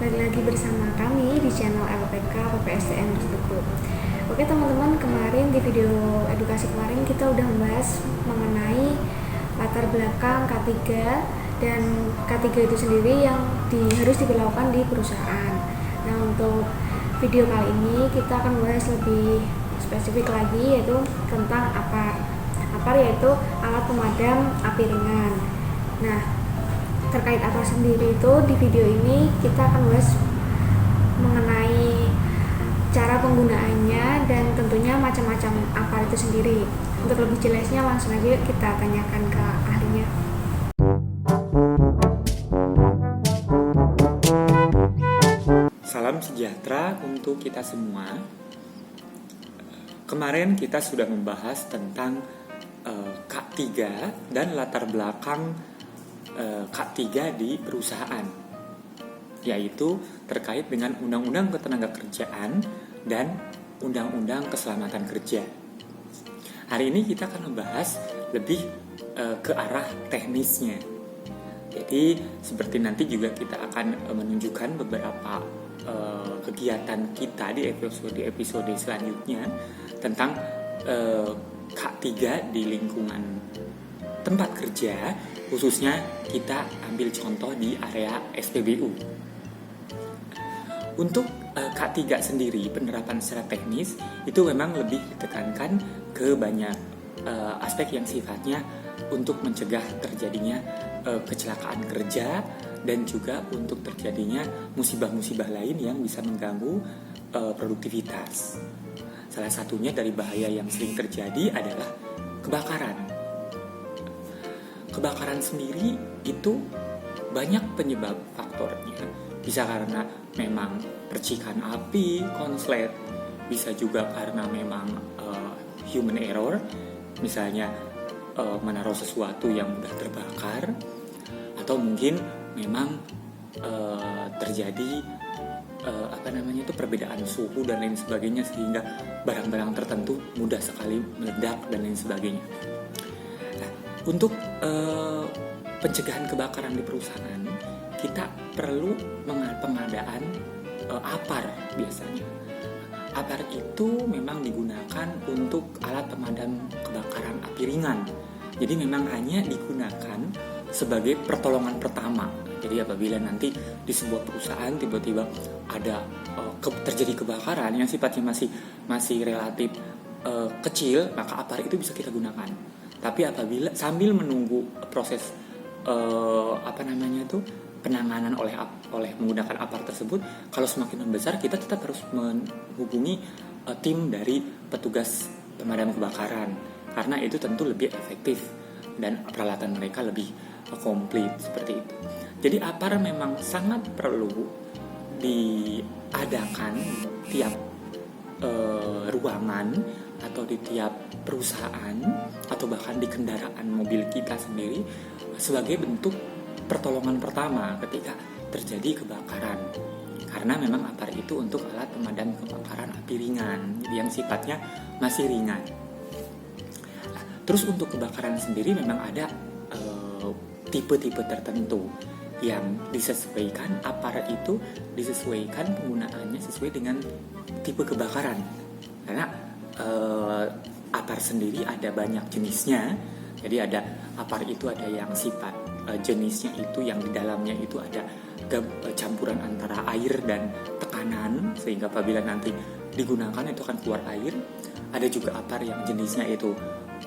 balik lagi bersama kami di channel LPK PPSTN Group. Oke teman-teman, kemarin di video edukasi kemarin kita udah membahas mengenai latar belakang K3 dan K3 itu sendiri yang harus diberlakukan di perusahaan. Nah, untuk video kali ini kita akan membahas lebih spesifik lagi, yaitu tentang APAR. APAR yaitu alat pemadam api ringan. Nah, terkait APAR sendiri itu di video ini kita akan bahas mengenai cara penggunaannya dan tentunya macam-macam APAR itu sendiri. Untuk lebih jelasnya langsung aja kita tanyakan ke ahlinya. Salam sejahtera untuk kita semua. Kemarin kita sudah membahas tentang K3 dan latar belakang K3 di perusahaan, yaitu terkait dengan Undang-Undang Ketenagakerjaan dan Undang-Undang Keselamatan Kerja. Hari ini kita akan membahas lebih ke arah teknisnya. Jadi seperti nanti juga kita akan menunjukkan beberapa kegiatan kita di episode selanjutnya tentang K3 di lingkungan tempat kerja, khususnya kita ambil contoh di area SPBU. Untuk K3 sendiri, penerapan secara teknis itu memang lebih ditekankan ke banyak aspek yang sifatnya untuk mencegah terjadinya kecelakaan kerja dan juga untuk terjadinya musibah-musibah lain yang bisa mengganggu produktivitas. Salah satunya dari bahaya yang sering terjadi adalah kebakaran. Kebakaran sendiri itu banyak penyebab faktornya. Bisa karena memang percikan api, konslet. Bisa juga karena memang human error. Misalnya menaruh sesuatu yang mudah terbakar. Atau mungkin memang terjadi perbedaan suhu dan lain sebagainya, sehingga barang-barang tertentu mudah sekali meledak dan lain sebagainya. Untuk pencegahan kebakaran di perusahaan, kita perlu pengadaan APAR biasanya. APAR itu memang digunakan untuk alat pemadam kebakaran api ringan. Jadi memang hanya digunakan sebagai pertolongan pertama. Jadi apabila nanti di sebuah perusahaan tiba-tiba ada terjadi kebakaran yang sifatnya masih relatif kecil, maka APAR itu bisa kita gunakan. Tapi apabila sambil menunggu proses penanganan oleh menggunakan APAR tersebut, kalau semakin membesar kita tetap harus menghubungi tim dari petugas pemadam kebakaran, karena itu tentu lebih efektif dan peralatan mereka lebih komplit seperti itu. Jadi APAR memang sangat perlu diadakan tiap ruangan atau di tiap perusahaan atau bahkan di kendaraan mobil kita sendiri sebagai bentuk pertolongan pertama ketika terjadi kebakaran. Karena memang APAR itu untuk alat pemadam kebakaran api ringan yang sifatnya masih ringan. Terus untuk kebakaran sendiri memang ada tipe-tipe tertentu yang disesuaikan. APAR itu disesuaikan penggunaannya sesuai dengan tipe kebakaran. Karena APAR sendiri ada banyak jenisnya. Jadi ada APAR itu ada yang sifat jenisnya itu yang di dalamnya itu ada campuran antara air dan tekanan, sehingga apabila nanti digunakan itu akan keluar air. Ada juga APAR yang jenisnya itu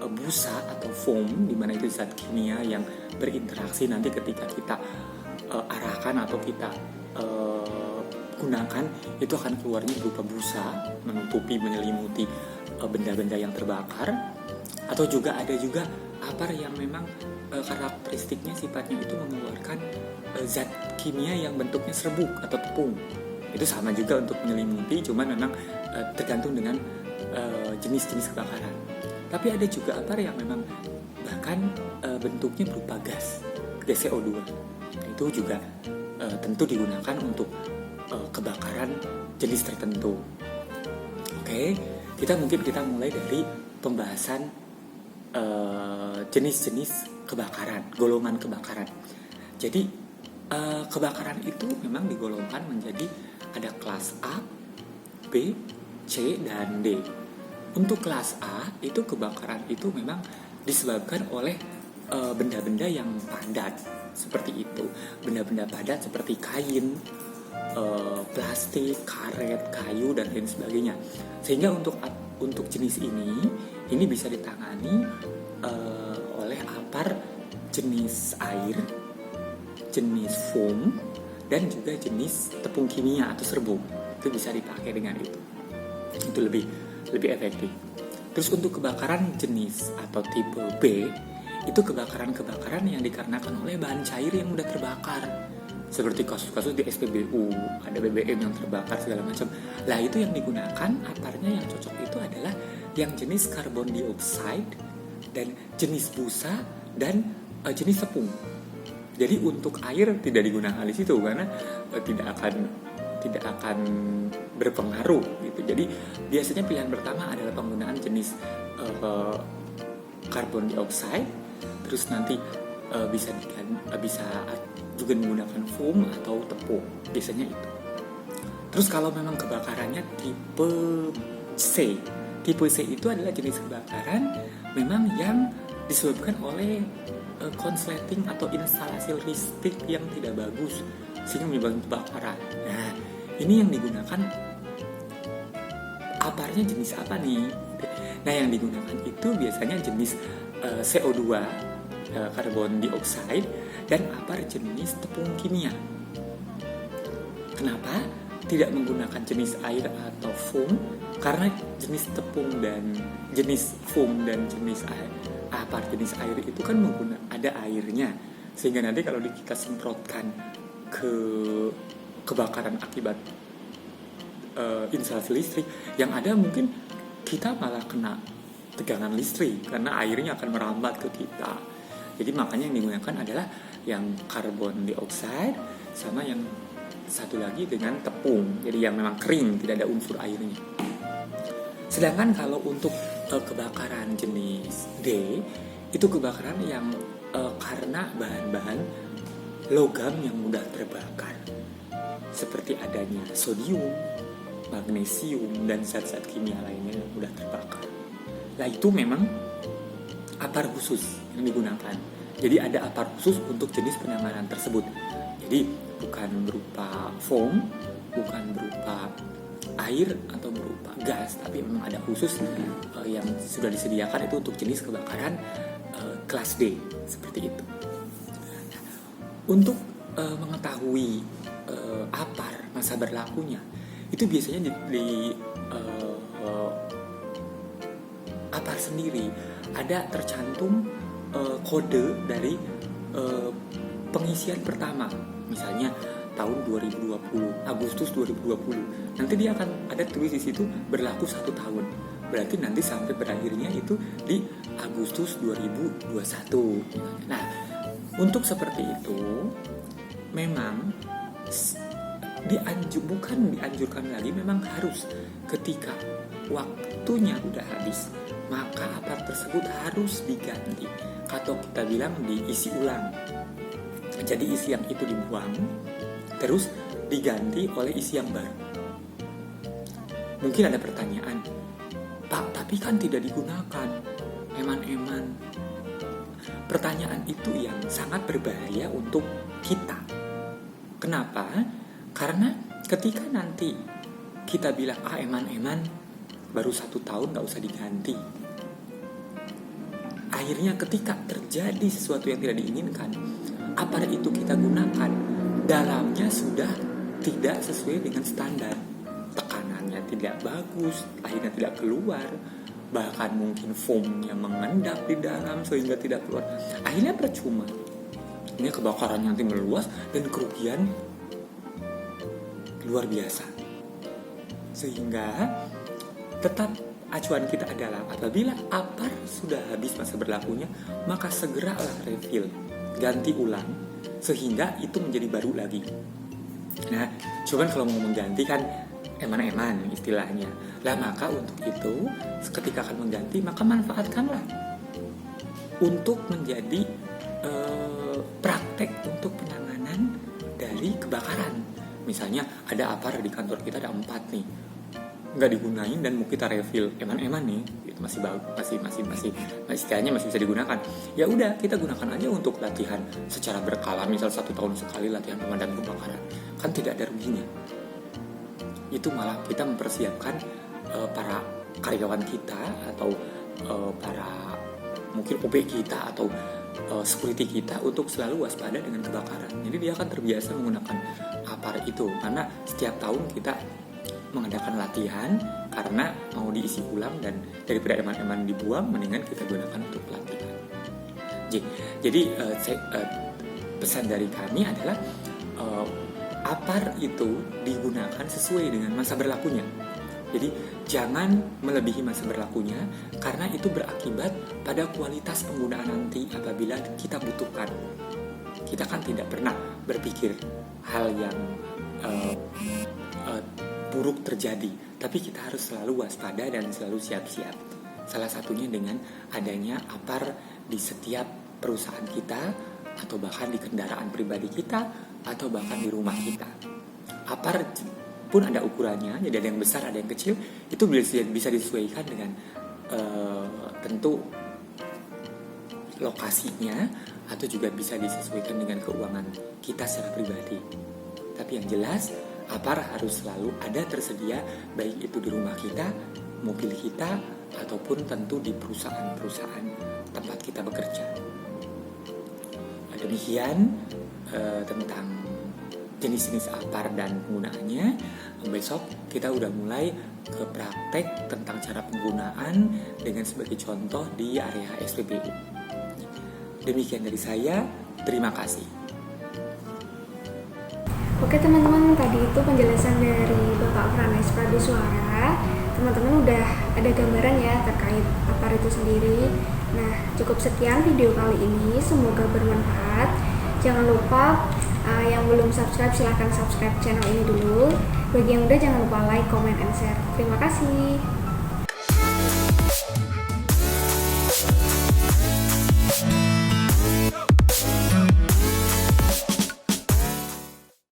busa atau foam, di mana itu zat kimia yang berinteraksi nanti ketika kita arahkan atau kita gunakan, itu akan keluarnya berupa busa, menyelimuti benda-benda yang terbakar. Atau juga ada juga APAR yang memang karakteristiknya sifatnya itu mengeluarkan zat kimia yang bentuknya serbuk atau tepung. Itu sama juga untuk menyelimuti, cuman memang tergantung dengan jenis-jenis kebakaran. Tapi ada juga APAR yang memang bahkan bentuknya berupa gas CO2. Itu juga tentu digunakan untuk kebakaran jenis tertentu. Oke, kita mulai dari pembahasan jenis-jenis kebakaran, golongan kebakaran. Jadi kebakaran itu memang digolongkan menjadi ada kelas A, B, C, dan D. Untuk kelas A itu kebakaran itu memang disebabkan oleh benda-benda yang padat seperti itu. Benda-benda padat seperti kain, plastik, karet, kayu, dan lain sebagainya. Sehingga untuk jenis ini bisa ditangani oleh apar jenis air, jenis foam, dan juga jenis tepung kimia atau serbuk. Itu bisa dipakai dengan itu. Itu lebih efektif. Terus untuk kebakaran jenis atau tipe B, itu kebakaran yang dikarenakan oleh bahan cair yang mudah terbakar. Seperti kasus-kasus di SPBU, ada BBM yang terbakar segala macam. Lah itu yang digunakan aparnya yang cocok itu adalah yang jenis karbon dioksida dan jenis busa dan jenis tepung. Jadi untuk air tidak digunakan di situ karena tidak akan berpengaruh gitu. Jadi biasanya pilihan pertama adalah penggunaan jenis karbon dioksida, terus nanti bisa juga menggunakan foam atau tepung, biasanya itu. Terus kalau memang kebakarannya tipe C itu adalah jenis kebakaran memang yang disebabkan oleh konsleting atau instalasi listrik yang tidak bagus sehingga menyebabkan kebakaran. Nah, ini yang digunakan aparnya jenis apa nih? Nah, yang digunakan itu biasanya jenis CO2, karbon dioksida, dan apar jenis tepung kimia. Kenapa tidak menggunakan jenis air atau foam? Karena jenis tepung dan jenis foam dan jenis apar jenis air itu kan ada airnya, sehingga nanti kalau kita semprotkan ke kebakaran akibat instalasi listrik, yang ada mungkin kita malah kena tegangan listrik karena airnya akan merambat ke kita. Jadi makanya yang digunakan adalah yang karbon dioksida sama yang satu lagi dengan tepung. Jadi yang memang kering, tidak ada unsur airnya. Sedangkan kalau untuk kebakaran jenis D, itu kebakaran yang karena bahan-bahan logam yang mudah terbakar, seperti adanya sodium, magnesium, dan zat-zat kimia lainnya yang mudah terbakar. Nah itu memang apar khusus yang digunakan. Jadi ada apar khusus untuk jenis penanganan tersebut. Jadi bukan berupa foam, bukan berupa air atau berupa gas, tapi memang ada khusus yang sudah disediakan itu untuk jenis kebakaran kelas D, seperti itu. Nah, untuk mengetahui apar masa berlakunya, itu biasanya di apar sendiri ada tercantum kode dari pengisian pertama, misalnya tahun 2020, Agustus 2020. Nanti dia akan ada tulis di situ berlaku 1 tahun. Berarti nanti sampai berakhirnya itu di Agustus 2021. Nah, untuk seperti itu memang bukan dianjurkan lagi, memang harus ketika waktunya udah habis, maka apar tersebut harus diganti atau kita bilang diisi ulang. Jadi isi yang itu dibuang, terus diganti oleh isi yang baru. Mungkin ada pertanyaan, Pak, tapi kan tidak digunakan, eman-eman. Pertanyaan itu yang sangat berbahaya untuk kita. Kenapa? Karena ketika nanti kita bilang, eman-eman, baru 1 tahun gak usah diganti. Akhirnya ketika terjadi sesuatu yang tidak diinginkan, apar itu kita gunakan, dalamnya sudah tidak sesuai dengan standar. Tekanannya tidak bagus, akhirnya tidak keluar. Bahkan mungkin foamnya mengendap di dalam sehingga tidak keluar. Akhirnya percuma. Ini kebakaran nanti meluas dan kerugian luar biasa. Sehingga tetap acuan kita adalah apabila apar sudah habis masa berlakunya, maka segeralah refill, ganti ulang, sehingga itu menjadi baru lagi. Nah, cuman kalau mau mengganti kan eman-eman istilahnya. Lah maka untuk itu, ketika akan mengganti, maka manfaatkanlah untuk menjadi praktek untuk penanganan kebakaran. Misalnya ada APAR di kantor kita ada 4 nih, nggak digunain dan mau kita refill, eman-eman nih, itu masih istilahnya masih bisa digunakan. Ya udah, kita gunakan aja untuk latihan secara berkala, misal 1 tahun sekali latihan pemadam kebakaran, kan tidak ada ruginya. Itu malah kita mempersiapkan para karyawan kita atau para mungkin OB kita atau security kita untuk selalu waspada dengan kebakaran. Jadi dia akan terbiasa menggunakan APAR itu, karena setiap tahun kita mengadakan latihan karena mau diisi ulang, dan daripada eman-eman dibuang mendingan kita gunakan untuk latihan. Jadi pesan dari kami adalah APAR itu digunakan sesuai dengan masa berlakunya. Jadi jangan melebihi masa berlakunya, karena itu berakibat pada kualitas penggunaan nanti apabila kita butuhkan. Kita kan tidak pernah berpikir hal yang buruk terjadi, tapi kita harus selalu waspada dan selalu siap-siap. Salah satunya dengan adanya APAR di setiap perusahaan kita, atau bahkan di kendaraan pribadi kita, atau bahkan di rumah kita. APAR pun ada ukurannya, jadi ada yang besar, ada yang kecil. Itu bisa disesuaikan dengan tentu lokasinya, atau juga bisa disesuaikan dengan keuangan kita secara pribadi. Tapi yang jelas, APAR harus selalu ada tersedia, baik itu di rumah kita, mobil kita, ataupun tentu di perusahaan-perusahaan tempat kita bekerja. Demikian tentang jenis-jenis APAR dan penggunaannya. Besok kita udah mulai ke praktek tentang cara penggunaan dengan sebagai contoh di area SPBU. Demikian dari saya, terima kasih. Oke teman-teman, tadi itu penjelasan dari Bapak Franes Pradisuara. Teman-teman udah ada gambaran ya terkait APAR itu sendiri. Nah, cukup sekian video kali ini, semoga bermanfaat. Jangan lupa yang belum subscribe silahkan subscribe channel ini dulu. Bagi yang udah, jangan lupa like, comment, and share. Terima kasih.